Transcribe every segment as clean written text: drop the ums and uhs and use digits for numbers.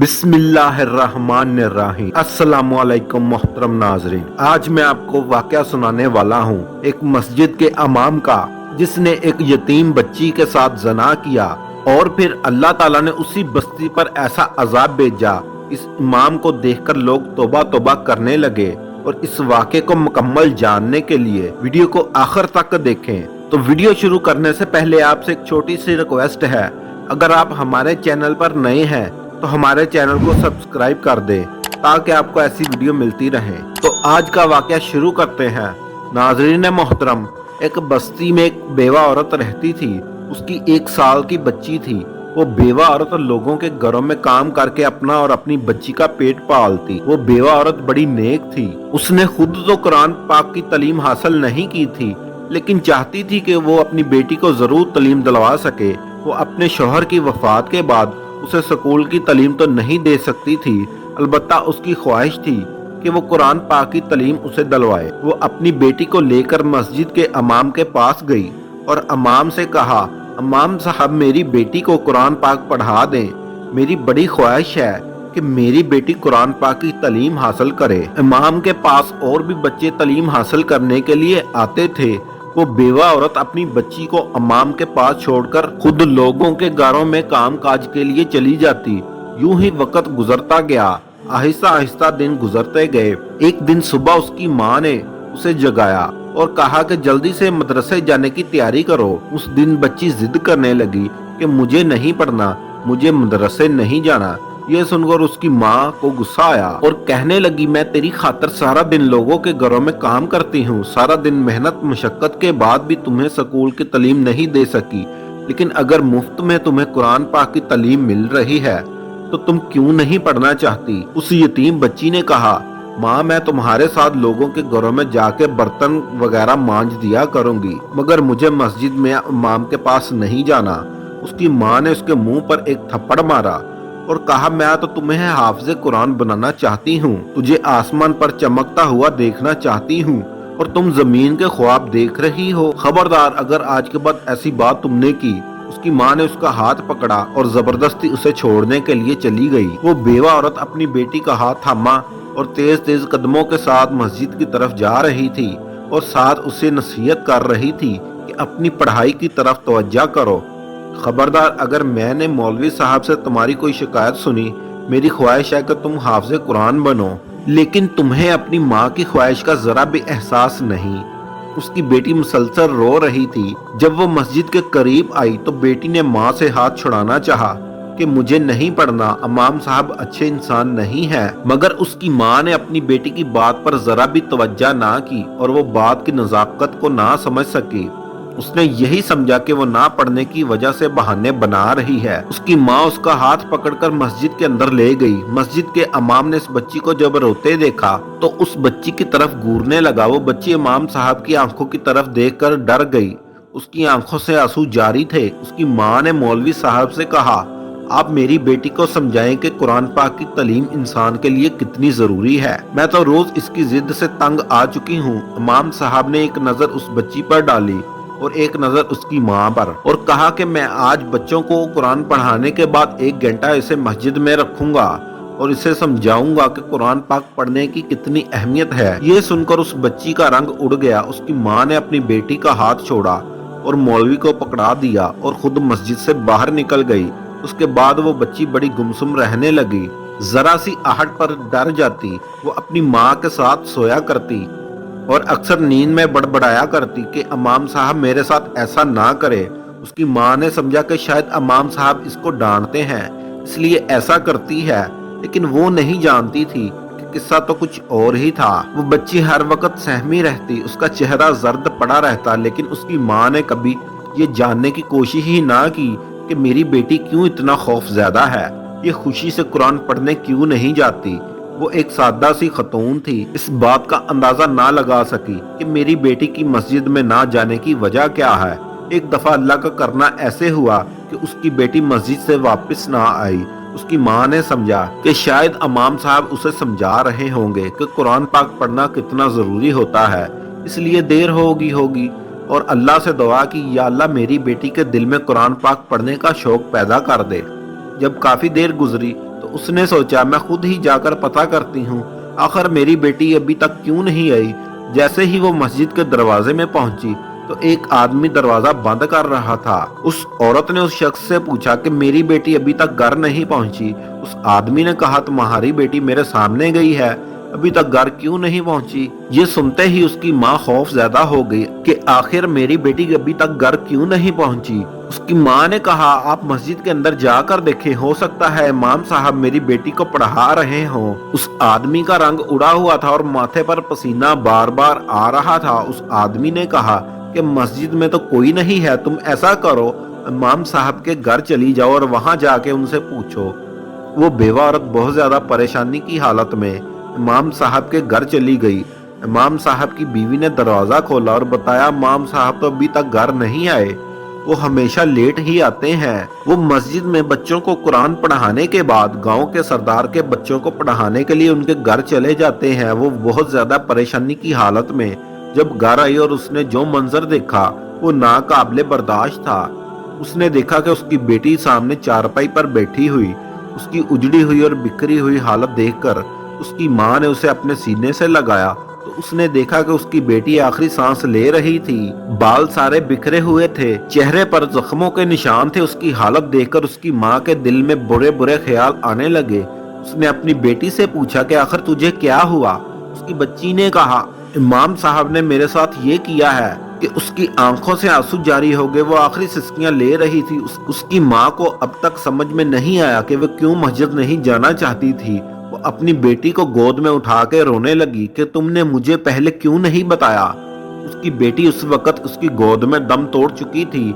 बिस्मिल्लाहिर्रहमानिर्रहीम। अस्सलामुअलैकुम मोहतरम नाजरीन, आज मैं आपको वाकया सुनाने वाला हूँ एक मस्जिद के इमाम का, जिसने एक यतीम बच्ची के साथ जना किया और फिर अल्लाह ताला ने उसी बस्ती पर ऐसा अजाब भेजा। इस इमाम को देखकर लोग तौबा तौबा करने लगे। और इस वाक़े को मुकम्मल जानने के लिए वीडियो को आखिर तक देखें। तो वीडियो शुरू करने से पहले आपसे एक छोटी सी रिक्वेस्ट है, अगर आप हमारे चैनल पर नए हैं तो हमारे चैनल को सब्सक्राइब कर दे ताकि आपको ऐसी वीडियो मिलती रहे। तो आज का वाकया शुरू करते हैं। नाजरीन मोहतरम, एक बस्ती में एक बेवा औरत रहती थी। उसकी 1 साल की बच्ची थी। वो बेवा औरत लोगों के घरों में काम करके अपना और अपनी बच्ची का पेट पालती। वो बेवा औरत बड़ी नेक थी। उसने खुद तो कुरान पाक की तालीम हासिल नहीं की थी, लेकिन चाहती थी कि वो अपनी बेटी को जरूर तालीम दिलवा सके। वो अपने शौहर की वफात के बाद उसे स्कूल की तालीम तो नहीं दे सकती थी, अलबत्ता उसकी ख्वाहिश थी कि वो कुरान पाक की तालीम उसे दिलवाए। वो अपनी बेटी को लेकर मस्जिद के इमाम के पास गई और इमाम से कहा, इमाम साहब, मेरी बेटी को कुरान पाक पढ़ा दें। मेरी बड़ी ख्वाहिश है कि मेरी बेटी कुरान पाक की तालीम हासिल करे। इमाम के पास और भी बच्चे तालीम हासिल करने के लिए आते थे। वो बेवा औरत अपनी बच्ची को इमाम के पास छोड़कर खुद लोगों के घरों में काम काज के लिए चली जाती। यूं ही वक्त गुजरता गया। आहिस्ता आहिस्ता दिन गुजरते गए। एक दिन सुबह उसकी माँ ने उसे जगाया और कहा कि जल्दी से मदरसे जाने की तैयारी करो। उस दिन बच्ची जिद करने लगी कि मुझे नहीं पढ़ना, मुझे मदरसे नहीं जाना। ये सुनकर उसकी माँ को गुस्सा आया और कहने लगी, मैं तेरी खातर सारा दिन लोगों के घरों में काम करती हूँ, सारा दिन मेहनत मशक्कत के बाद भी तुम्हें स्कूल की तालीम नहीं दे सकी, लेकिन अगर मुफ्त में तुम्हें कुरान पाक की तालीम मिल रही है तो तुम क्यों नहीं पढ़ना चाहती। उस यतीम बच्ची ने कहा, माँ, मैं तुम्हारे साथ लोगों के घरों में जाके बर्तन वगैरह मांज दिया करूंगी, मगर मुझे मस्जिद में इमाम के पास नहीं जाना। उसकी माँ ने उसके मुंह पर एक थप्पड़ मारा और कहा, मैं तो तुम्हें हाफिज़े कुरान बनाना चाहती हूँ, तुझे आसमान पर चमकता हुआ देखना चाहती हूँ और तुम जमीन के ख्वाब देख रही हो। खबरदार, अगर आज के बाद ऐसी बात तुमने की। उसकी माँ ने उसका हाथ पकड़ा और जबरदस्ती उसे छोड़ने के लिए चली गई। वो बेवा औरत अपनी बेटी का हाथ थामा और तेज तेज कदमों के साथ मस्जिद की तरफ जा रही थी और साथ उसे नसीहत कर रही थी कि अपनी पढ़ाई की तरफ तवज्जो करो। खबरदार, अगर मैंने मौलवी साहब से तुम्हारी कोई शिकायत सुनी, मेरी ख्वाहिश है कि तुम हाफिज़े कुरान बनो, लेकिन तुम्हें अपनी माँ की ख्वाहिश का जरा भी एहसास नहीं। उसकी बेटी मुसलसल रो रही थी। जब वो मस्जिद के करीब आई तो बेटी ने माँ से हाथ छुड़ाना चाहा कि मुझे नहीं पढ़ना, इमाम साहब अच्छे इंसान नहीं है, मगर उसकी माँ ने अपनी बेटी की बात पर जरा भी तवज्जो ना की और वो बात की नजाकत को ना समझ सकी। उसने यही समझा कि वो ना पढ़ने की वजह से बहाने बना रही है। उसकी माँ उसका हाथ पकड़कर मस्जिद के अंदर ले गई। मस्जिद के इमाम ने इस बच्ची को जब रोते देखा तो उस बच्ची की तरफ घूरने लगा। वो बच्ची इमाम साहब की आंखों की तरफ देखकर डर गई। उसकी आंखों से आंसू जारी थे। उसकी माँ ने मौलवी साहब से कहा, आप मेरी बेटी को समझाएं कि कुरान पाक की तालीम इंसान के लिए कितनी जरूरी है। मैं तो रोज इसकी जिद से तंग आ चुकी हूँ। इमाम साहब ने एक नजर उस बच्ची पर डाली और एक नजर उसकी माँ पर और कहा कि मैं आज बच्चों को कुरान पढ़ाने के बाद 1 घंटा इसे मस्जिद में रखूंगा और इसे समझाऊंगा कि कुरान पाक पढ़ने की कितनी अहमियत है। ये सुनकर उस बच्ची का रंग उड़ गया। उसकी माँ ने अपनी बेटी का हाथ छोड़ा और मौलवी को पकड़ा दिया और खुद मस्जिद से बाहर निकल गई। उसके बाद वो बच्ची बड़ी गुमसुम रहने लगी। जरा सी आहट पर डर जाती। वो अपनी माँ के साथ सोया करती और अक्सर नींद में बड़बड़ाया करती कि इमाम साहब मेरे साथ ऐसा ना करे। उसकी माँ ने समझा कि शायद इमाम साहब इसको डांटते हैं, इसलिए ऐसा करती है, लेकिन वो नहीं जानती थी कि किस्सा तो कुछ और ही था। वो बच्ची हर वक्त सहमी रहती, उसका चेहरा जर्द पड़ा रहता, लेकिन उसकी माँ ने कभी ये जानने की कोशिश ही ना की कि मेरी बेटी क्यों इतना खौफज़दा है, ये खुशी से कुरान पढ़ने क्यों नहीं जाती। वो एक सादा सी खतून थी, इस बात का अंदाजा ना लगा सकी कि मेरी बेटी की मस्जिद में ना जाने की वजह क्या है। एक दफा अल्लाह का करना ऐसे हुआ कि उसकी बेटी मस्जिद से वापस ना आई। उसकी माँ ने समझा कि शायद इमाम साहब उसे समझा रहे होंगे कि कुरान पाक पढ़ना कितना जरूरी होता है, इसलिए देर होगी और अल्लाह से दुआ की, या अल्लाह मेरी बेटी के दिल में कुरान पाक पढ़ने का शौक पैदा कर दे। जब काफी देर गुजरी तो उसने सोचा मैं खुद ही जाकर पता करती हूँ, आखिर मेरी बेटी अभी तक क्यों नहीं आई। जैसे ही वो मस्जिद के दरवाजे में पहुंची तो एक आदमी दरवाजा बंद कर रहा था। उस औरत ने उस शख्स से पूछा कि मेरी बेटी अभी तक घर नहीं पहुंची। उस आदमी ने कहा तुम्हारी बेटी मेरे सामने गई है, अभी तक घर क्यों नहीं पहुंची। ये सुनते ही उसकी माँ खौफ ज्यादा हो गई कि आखिर मेरी बेटी अभी तक घर क्यों नहीं पहुंची। उसकी माँ ने कहा आप मस्जिद के अंदर जाकर देखें, हो सकता है इमाम साहब मेरी बेटी को पढ़ा रहे हों। उस आदमी का रंग उड़ा हुआ था और माथे पर पसीना बार बार आ रहा था। उस आदमी ने कहा कि मस्जिद में तो कोई नहीं है, तुम ऐसा करो इमाम साहब के घर चली जाओ और वहां जाके उनसे पूछो। वो बेवा औरत बहुत ज्यादा परेशानी की हालत में इमाम साहब के घर चली गई। इमाम साहब की बीवी ने दरवाजा खोला और बताया इमाम साहब तो अभी तक घर नहीं आए, वो हमेशा लेट ही आते हैं। वो मस्जिद में बच्चों को कुरान पढ़ाने के बाद गांव के सरदार के बच्चों को पढ़ाने के लिए उनके घर चले जाते हैं। वो बहुत ज्यादा परेशानी की हालत में जब घर आई और उसने जो मंजर देखा वो नाकाबिले बर्दाश्त था। उसने देखा कि उसकी बेटी सामने चारपाई पर बैठी हुई, उसकी उजड़ी हुई और बिखरी हुई हालत देखकर उसकी माँ ने उसे अपने सीने से लगाया तो उसने देखा कि उसकी बेटी आखिरी सांस ले रही थी। बाल सारे बिखरे हुए थे, चेहरे पर जख्मों के निशान थे। उसकी हालत देखकर उसकी माँ के दिल में बुरे बुरे ख्याल आने लगे। उसने अपनी बेटी से पूछा कि आखिर तुझे क्या हुआ। उसकी बच्ची ने कहा इमाम साहब ने मेरे साथ ये किया है कि उसकी आंखों से आंसू जारी हो गए, वो आखिरी सिसकियां ले रही थी। उसकी माँ को अब तक समझ में नहीं आया कि वो क्यों मस्जिद नहीं जाना चाहती थी। वो अपनी बेटी को गोद में उठा के रोने लगी कि तुमने मुझे पहले क्यों नहीं बताया। उसकी बेटी उस वक्त उसकी गोद में दम तोड़ चुकी थी।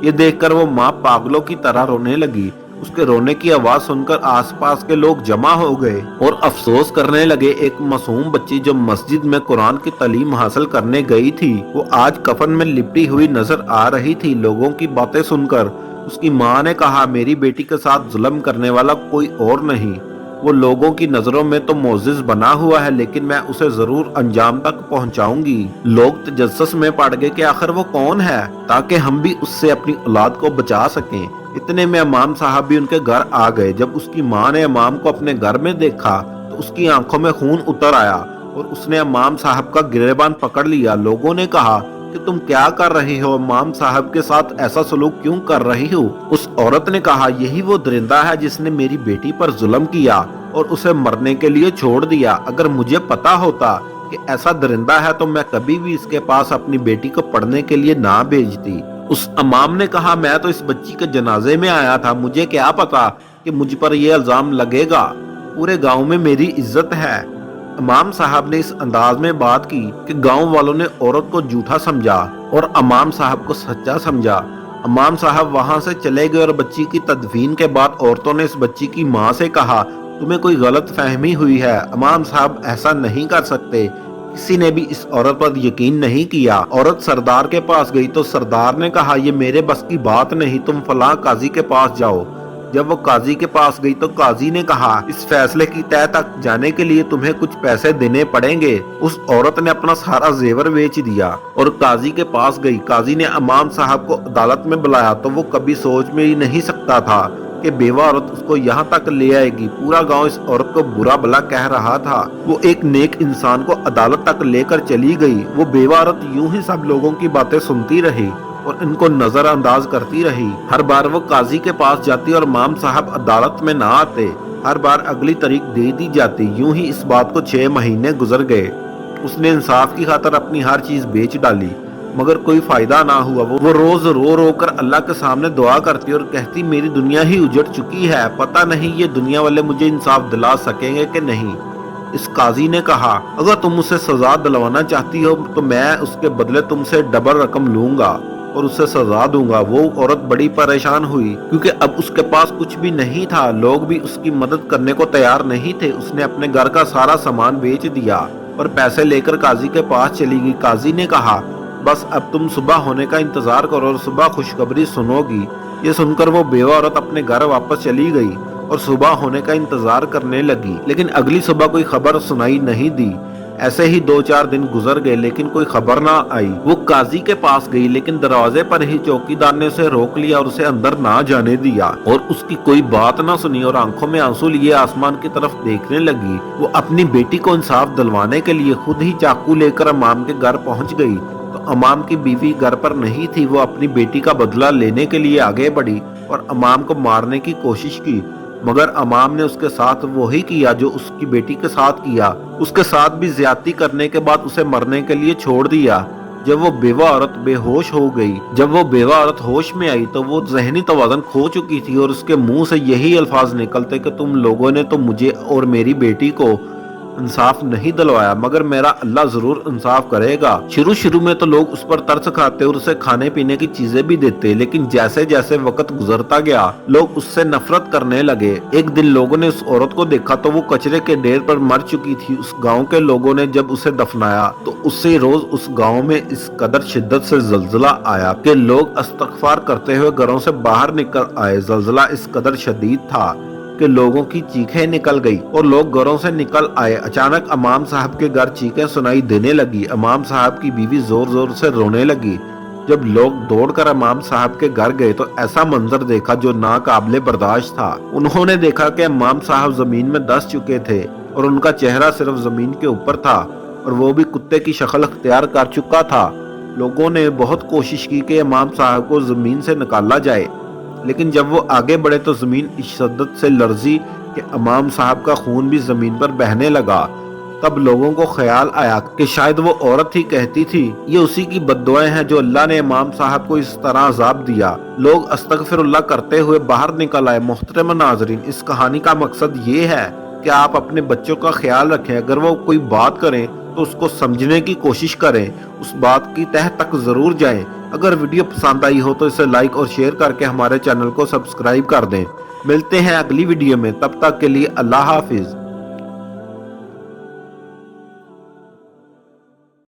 ये देखकर वो माँ पागलों की तरह रोने लगी। उसके रोने की आवाज सुनकर आसपास के लोग जमा हो गए और अफसोस करने लगे। एक मासूम बच्ची जो मस्जिद में कुरान की तालीम हासिल करने गई थी वो आज कफन में लिपटी हुई नजर आ रही थी। लोगों की बातें सुनकर उसकी माँ ने कहा मेरी बेटी के साथ जुल्म करने वाला कोई और नहीं, वो लोगों की नजरों में तो मोजिज बना हुआ है, लेकिन मैं उसे जरूर अंजाम तक पहुंचाऊंगी। लोग तजस्सुस में पड़ गए कि आखिर वो कौन है ताकि हम भी उससे अपनी औलाद को बचा सकें। इतने में इमाम साहब भी उनके घर आ गए। जब उसकी माँ ने इमाम को अपने घर में देखा तो उसकी आंखों में खून उतर आया और उसने इमाम साहब का गिरेबान पकड़ लिया। लोगों ने कहा कि तुम क्या कर रही हो, इमाम साहब के साथ ऐसा सलूक क्यों कर रही हो। उस औरत ने कहा यही वो दरिंदा है जिसने मेरी बेटी पर जुल्म किया और उसे मरने के लिए छोड़ दिया। अगर मुझे पता होता कि ऐसा दरिंदा है तो मैं कभी भी इसके पास अपनी बेटी को पढ़ने के लिए ना भेजती। उस इमाम ने कहा मैं तो इस बच्ची के जनाजे में आया था, मुझे क्या पता कि मुझ पर यह इल्जाम लगेगा, पूरे गांव में मेरी इज्जत है। इमाम साहब ने इस अंदाज में बात की कि गांव वालों ने औरत को झूठा समझा और इमाम साहब को सच्चा समझा। इमाम साहब वहां से चले गए और बच्ची की तदफीन के बाद औरतों ने इस बच्ची की माँ से कहा तुम्हें कोई गलत फहमी हुई है, इमाम साहब ऐसा नहीं कर सकते। किसी ने भी इस औरत पर यकीन नहीं किया। औरत सरदार के पास गई तो सरदार ने कहा ये मेरे बस की बात नहीं, तुम फलां काजी के पास जाओ। जब वो काजी के पास गई तो काजी ने कहा इस फैसले की तय तक जाने के लिए तुम्हें कुछ पैसे देने पड़ेंगे। उस औरत ने अपना सारा जेवर बेच दिया और काजी के पास गई। काजी ने इमाम साहब को अदालत में बुलाया तो वो कभी सोच में ही नहीं सकता था कि बेवा औरत उसको यहाँ तक ले आएगी। पूरा गांव इस औरत को बुरा भला कह रहा था। वो एक नेक इंसान को अदालत तक लेकर चली गई। वो बेवा औरत यूं ही सब लोगों की बातें सुनती रही और इनको नजरअंदाज करती रही। हर बार वो काजी के पास जाती और इमाम साहब अदालत में ना आते। हर बार अगली तारीख दे दी जाती। यूं ही इस बात को 6 महीने गुजर गए। उसने इंसाफ की खातिर अपनी हर चीज बेच डाली मगर कोई फायदा ना हुआ। वो रोज रो रो कर अल्लाह के सामने दुआ करती और कहती मेरी दुनिया ही उजड़ चुकी है, पता नहीं ये दुनिया वाले मुझे इंसाफ दिला सकेंगे कि नहीं। इस काजी ने कहा अगर तुम उसे सजा दिलवाना चाहती हो तो मैं उसके बदले तुमसे डबल रकम लूंगा और उसे सजा दूंगा। वो औरत बड़ी परेशान हुई क्योंकि अब उसके पास कुछ भी नहीं था। लोग भी उसकी मदद करने को तैयार नहीं थे। उसने अपने घर का सारा सामान बेच दिया और पैसे लेकर काजी के पास चली गई। काजी ने कहा बस अब तुम सुबह होने का इंतजार करो और सुबह खुशखबरी सुनोगी। ये सुनकर वो बेवा औरत अपने घर वापस चली गई और सुबह होने का इंतजार करने लगी, लेकिन अगली सुबह कोई खबर सुनाई नहीं दी। ऐसे ही 2-4 दिन गुजर गए लेकिन कोई खबर ना आई। वो काजी के पास गई लेकिन दरवाजे पर ही चौकीदार ने उसे रोक लिया और उसे अंदर ना जाने दिया और उसकी कोई बात ना सुनी और आंखों में आंसू लिए आसमान की तरफ देखने लगी। वो अपनी बेटी को इंसाफ दिलवाने के लिए खुद ही चाकू लेकर अमाम के घर पहुंच गई तो अमाम की बीवी घर पर नहीं थी। वो अपनी बेटी का बदला लेने के लिए आगे बढ़ी और अमाम को मारने की कोशिश की, मगर अमाम ने उसके साथ वही किया जो उसकी बेटी के साथ किया। उसके साथ भी ज्यादती करने के बाद उसे मरने के लिए छोड़ दिया। जब वो बेवा औरत बेहोश हो गई, जब वो बेवा औरत होश में आई तो वो जहनी तवाज़ुन खो चुकी थी और उसके मुंह से यही अल्फाज निकलते कि तुम लोगों ने तो मुझे और मेरी बेटी को इंसाफ नहीं दिलवाया, मगर मेरा अल्लाह जरूर इंसाफ करेगा। शुरू में तो लोग उस पर तरस खाते और उसे खाने पीने की चीजें भी देते, लेकिन जैसे जैसे वक्त गुजरता गया लोग उससे नफरत करने लगे। एक दिन लोगों ने उस औरत को देखा तो वो कचरे के ढेर पर मर चुकी थी। उस गांव के लोगों ने जब उसे दफनाया तो उससे रोज उस गांव में इस कदर शिद्दत से जल्जला आया कि लोग इस्तगफार करते हुए घरों से बाहर निकल आए। जल्जला इस कदर शदीद था कि लोगों की चीखें निकल गई और लोग घरों से निकल आए। अचानक इमाम साहब के घर चीखें सुनाई देने लगी। इमाम साहब की बीवी जोर जोर से रोने लगी। जब लोग दौड़कर इमाम साहब के घर गए तो ऐसा मंजर देखा जो नाकाबिले बर्दाश्त था। उन्होंने देखा कि इमाम साहब जमीन में दस चुके थे और उनका चेहरा सिर्फ जमीन के ऊपर था और वो भी कुत्ते की शक्ल अख्तियार कर चुका था। लोगों ने बहुत कोशिश की कि इमाम साहब को जमीन से निकाला जाए, लेकिन जब वो आगे बढ़े तो जमीन इस शिद्दत से लर्जी कि इमाम साहब का खून भी जमीन पर बहने लगा। तब लोगों को ख्याल आया कि शायद वो औरत ही कहती थी, ये उसी की बद्दुआएं हैं जो अल्लाह ने इमाम साहब को इस तरह अजाब दिया। लोग अस्तगफिरुल्लाह करते हुए बाहर निकल आए। मोहतरम नाजरीन, इस कहानी का मकसद ये है कि आप अपने बच्चों का ख्याल रखें। अगर वो कोई बात करें तो उसको समझने की कोशिश करें, उस बात की तह तक जरूर जाएं। अगर वीडियो पसंद आई हो तो इसे लाइक और शेयर करके हमारे चैनल को सब्सक्राइब कर दें। मिलते हैं अगली वीडियो में, तब तक के लिए अल्लाह हाफिज।